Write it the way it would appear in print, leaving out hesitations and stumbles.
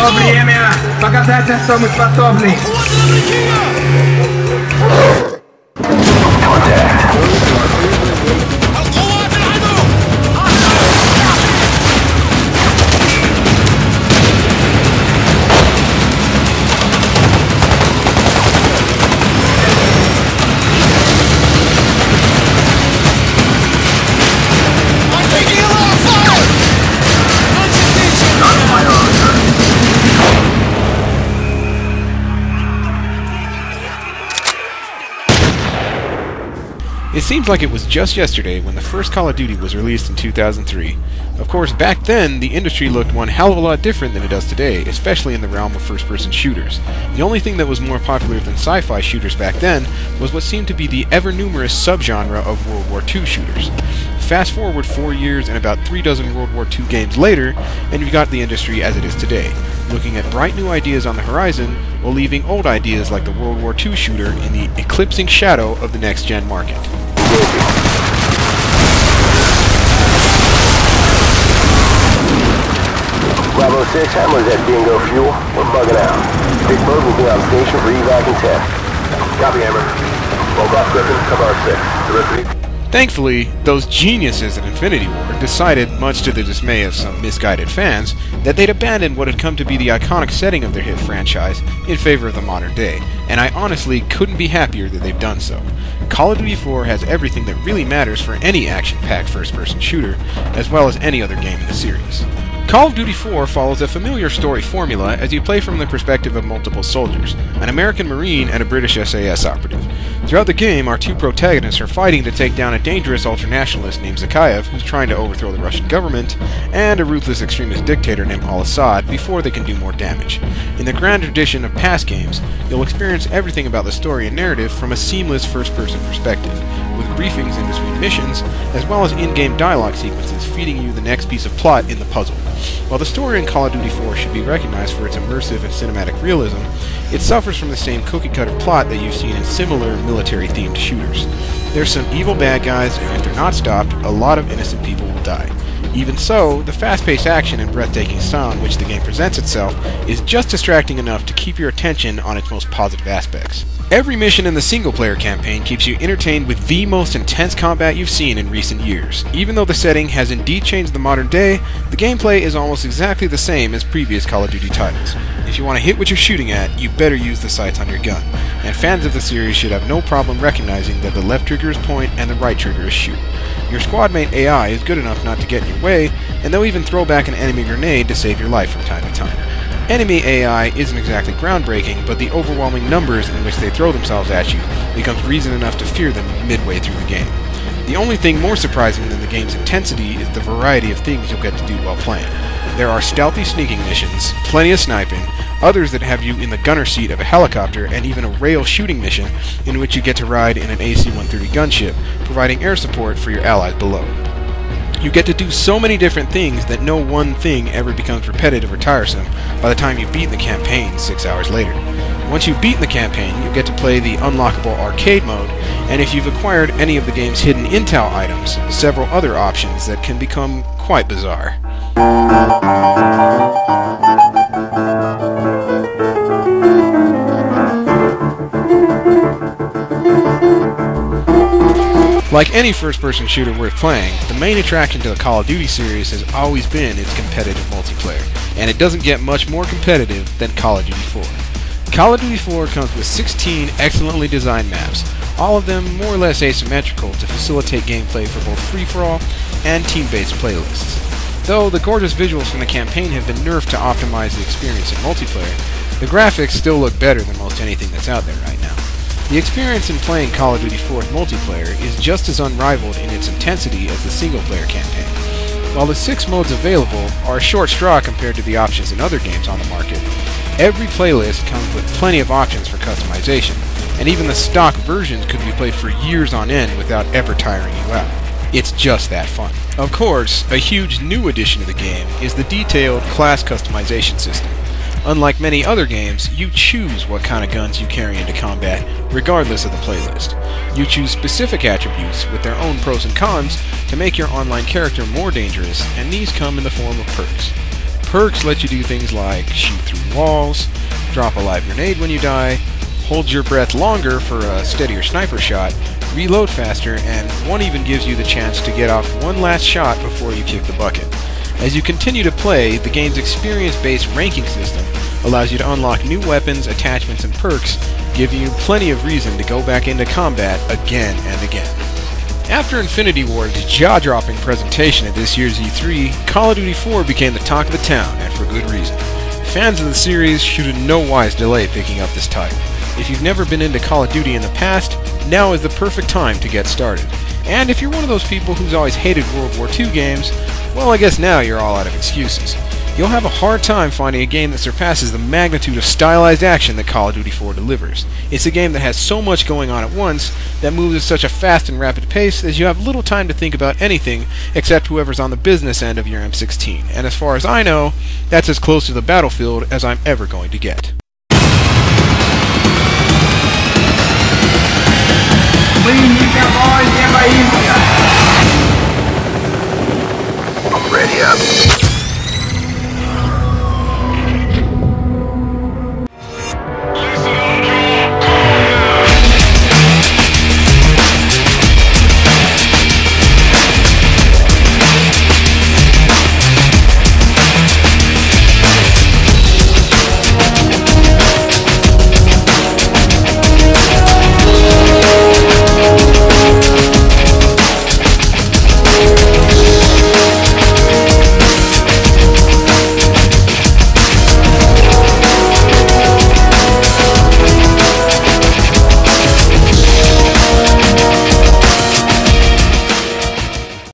Пришло время показать, что мы способны. It seems like it was just yesterday when the first Call of Duty was released in 2003. Of course, back then, the industry looked one hell of a lot different than it does today, especially in the realm of first-person shooters. The only thing that was more popular than sci-fi shooters back then was what seemed to be the ever-numerous subgenre of World War II shooters. Fast forward 4 years and about 3 dozen World War II games later, and you've got the industry as it is today, looking at bright new ideas on the horizon, while leaving old ideas like the World War II shooter in the eclipsing shadow of the next-gen market. Bravo 6, Hammer's at Bingo Fuel. We're bugging out. Big Bird will be on station for evac and test. Copy, Hammer. Bulk off Griffin, cover our 6. Thankfully, those geniuses at Infinity Ward decided, much to the dismay of some misguided fans, that they'd abandon what had come to be the iconic setting of their hit franchise in favor of the modern day, and I honestly couldn't be happier that they've done so. Call of Duty 4 has everything that really matters for any action-packed first-person shooter, as well as any other game in the series. Call of Duty 4 follows a familiar story formula as you play from the perspective of multiple soldiers, an American Marine and a British SAS operative. Throughout the game, our two protagonists are fighting to take down a dangerous ultranationalist named Zakhaev, who's trying to overthrow the Russian government, and a ruthless extremist dictator named Al-Assad before they can do more damage. In the grand tradition of past games, you'll experience everything about the story and narrative from a seamless first-person perspective, with briefings in between missions, as well as in-game dialogue sequences feeding you the next piece of plot in the puzzle. While the story in Call of Duty 4 should be recognized for its immersive and cinematic realism, it suffers from the same cookie-cutter plot that you've seen in similar military-themed shooters. There's some evil bad guys, and if they're not stopped, a lot of innocent people will die. Even so, the fast-paced action and breathtaking style in which the game presents itself is just distracting enough to keep your attention on its most positive aspects. Every mission in the single-player campaign keeps you entertained with the most intense combat you've seen in recent years. Even though the setting has indeed changed the modern day, the gameplay is almost exactly the same as previous Call of Duty titles. If you want to hit what you're shooting at, you better use the sights on your gun, and fans of the series should have no problem recognizing that the left trigger is point and the right trigger is shoot. Your squadmate AI is good enough not to get in your way, and they'll even throw back an enemy grenade to save your life from time to time. Enemy AI isn't exactly groundbreaking, but the overwhelming numbers in which they throw themselves at you becomes reason enough to fear them midway through the game. The only thing more surprising than the game's intensity is the variety of things you'll get to do while playing. There are stealthy sneaking missions, plenty of sniping, others that have you in the gunner seat of a helicopter, and even a rail shooting mission in which you get to ride in an AC-130 gunship, providing air support for your allies below. You get to do so many different things that no one thing ever becomes repetitive or tiresome by the time you beat the campaign 6 hours later. Once you've beaten the campaign, you get to play the unlockable arcade mode, and if you've acquired any of the game's hidden intel items, several other options that can become quite bizarre. Like any first-person shooter worth playing, the main attraction to the Call of Duty series has always been its competitive multiplayer, and it doesn't get much more competitive than Call of Duty 4. Call of Duty 4 comes with 16 excellently designed maps, all of them more or less asymmetrical to facilitate gameplay for both free-for-all and team-based playlists. Though the gorgeous visuals from the campaign have been nerfed to optimize the experience in multiplayer, the graphics still look better than most anything that's out there right now. The experience in playing Call of Duty 4's multiplayer is just as unrivaled in its intensity as the single-player campaign. While the 6 modes available are a short straw compared to the options in other games on the market, every playlist comes with plenty of options for customization, and even the stock versions could be played for years on end without ever tiring you out. It's just that fun. Of course, a huge new addition to the game is the detailed class customization system. Unlike many other games, you choose what kind of guns you carry into combat, regardless of the playlist. You choose specific attributes with their own pros and cons to make your online character more dangerous, and these come in the form of perks. perks let you do things like shoot through walls, drop a live grenade when you die, hold your breath longer for a steadier sniper shot, reload faster, and one even gives you the chance to get off one last shot before you kick the bucket. As you continue to play, the game's experience-based ranking system allows you to unlock new weapons, attachments, and perks, giving you plenty of reason to go back into combat again and again. After Infinity Ward's jaw-dropping presentation at this year's E3, Call of Duty 4 became the talk of the town, and for good reason. Fans of the series should in no wise delay picking up this title. If you've never been into Call of Duty in the past, now is the perfect time to get started. And if you're one of those people who's always hated World War II games, well, I guess now you're all out of excuses. You'll have a hard time finding a game that surpasses the magnitude of stylized action that Call of Duty 4 delivers. It's a game that has so much going on at once, that moves at such a fast and rapid pace that you have little time to think about anything except whoever's on the business end of your M16. And as far as I know, that's as close to the battlefield as I'm ever going to get.